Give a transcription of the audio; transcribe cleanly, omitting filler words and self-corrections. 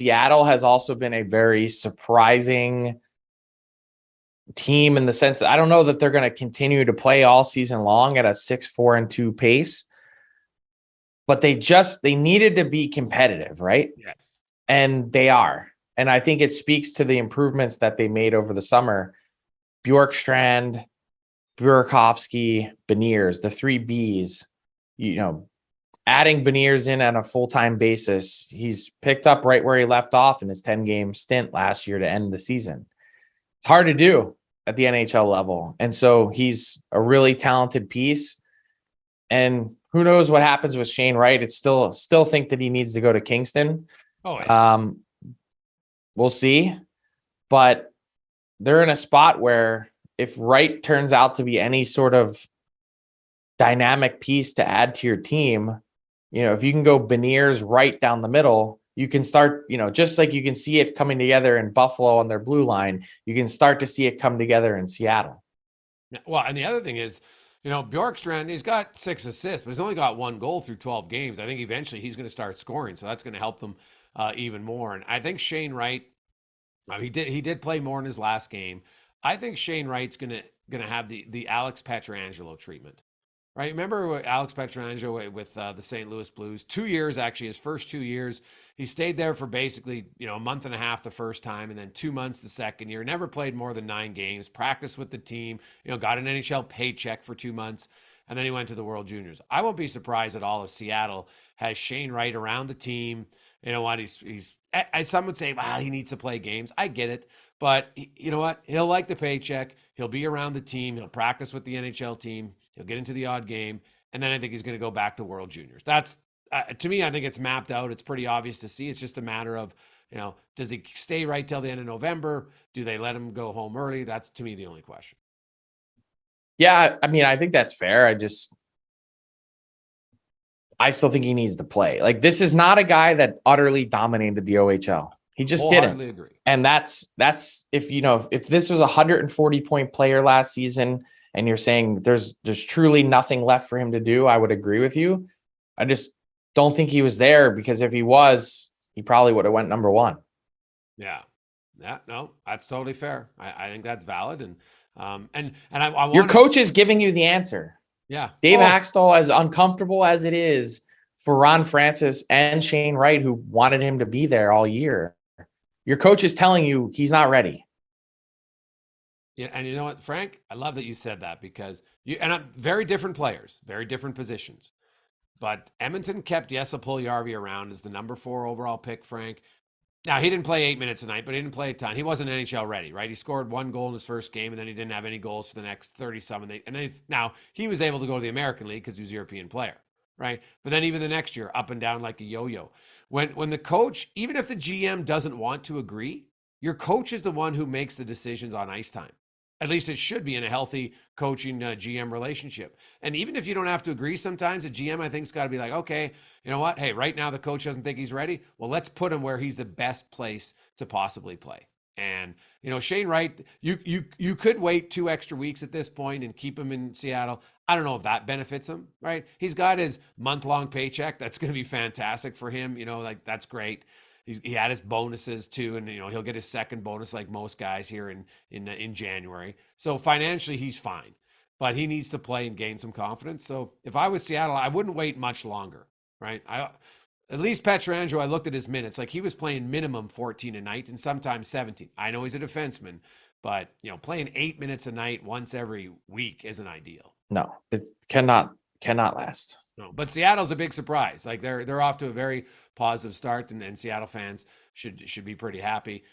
Seattle has also been a very surprising team in the sense that I don't know that they're going to continue to play all season long at a 6-4-2 pace, but they needed to be competitive, right? Yes. And they are. And I think it speaks to the improvements that they made over the summer. Bjorkstrand, Burakovsky, Beniers, the three Bs, adding Beniers in on a full-time basis. He's picked up right where he left off in his 10-game stint last year to end the season. It's hard to do at the NHL level. And so he's a really talented piece. And who knows what happens with Shane Wright? It's still think that he needs to go to Kingston. Oh, yeah. We'll see. But they're in a spot where if Wright turns out to be any sort of dynamic piece to add to your team, if you can go Beniers Wright down the middle, you can start, just like you can see it coming together in Buffalo on their blue line, you can start to see it come together in Seattle. Well, and the other thing is, Bjorkstrand, he's got 6 assists, but he's only got 1 goal through 12 games. I think eventually he's going to start scoring, so that's going to help them even more. And I think Shane Wright, he did play more in his last game. I think Shane Wright's going to have the Alex Pietrangelo treatment. Right. Remember Alex Pietrangelo with the St. Louis Blues? 2 years, actually, his first 2 years. He stayed there for basically, a month and a half the first time and then 2 months the second year. Never played more than 9 games, practiced with the team, got an NHL paycheck for 2 months. And then he went to the World Juniors. I won't be surprised at all if Seattle has Shane Wright around the team. You know what? He's as some would say, well, he needs to play games. I get it. But you know what? He'll like the paycheck. He'll be around the team. He'll practice with the NHL team. He'll get into the odd game. And then I think he's going to go back to World Juniors. That's, to me, I think it's mapped out. It's pretty obvious to see. It's just a matter of, does he stay right till the end of November? Do they let him go home early? That's, to me, the only question. Yeah, I mean, I think that's fair. I still think he needs to play. Like, this is not a guy that utterly dominated the OHL. He just didn't. Agree. And that's if this was a 140-point player last season and you're saying there's truly nothing left for him to do, I would agree with you. I just don't think he was there, because if he was, he probably would have went number 1. Yeah. Yeah, no, that's totally fair. I think that's valid. And I want your coach is giving you the answer. Yeah. Dave Haxtell, as uncomfortable as it is for Ron Francis and Shane Wright, who wanted him to be there all year, your coach is telling you he's not ready. Yeah, and you know what, Frank? I love that you said that, because very different players, very different positions. But Edmonton kept Jesse Puljujarvi around as the number 4 overall pick, Frank. Now, he didn't play 8 minutes a night, but he didn't play a ton. He wasn't NHL ready, right? He scored 1 goal in his first game, and then he didn't have any goals for the next 30-some. Now, he was able to go to the American League because he was a European player, right? But then even the next year, up and down like a yo-yo. When the coach, even if the GM doesn't want to agree, your coach is the one who makes the decisions on ice time. At least it should be in a healthy coaching GM relationship. And even if you don't have to agree sometimes, a GM, I think, has got to be like, okay, you know what? Hey, right now the coach doesn't think he's ready. Well, let's put him where he's the best place to possibly play. And, Shane Wright, you could wait 2 extra weeks at this point and keep him in Seattle. I don't know if that benefits him, right? He's got his month-long paycheck. That's going to be fantastic for him. That's great. He had his bonuses too, and he'll get his second bonus like most guys here in January. So financially, he's fine, but he needs to play and gain some confidence. So if I was Seattle, I wouldn't wait much longer, right? At least Pietrangelo, I looked at his minutes, like he was playing minimum 14 a night and sometimes 17. I know he's a defenseman, but playing 8 minutes a night once every week isn't ideal. No, it cannot last. No, but Seattle's a big surprise. Like they're off to a very positive start, and Seattle fans should be pretty happy.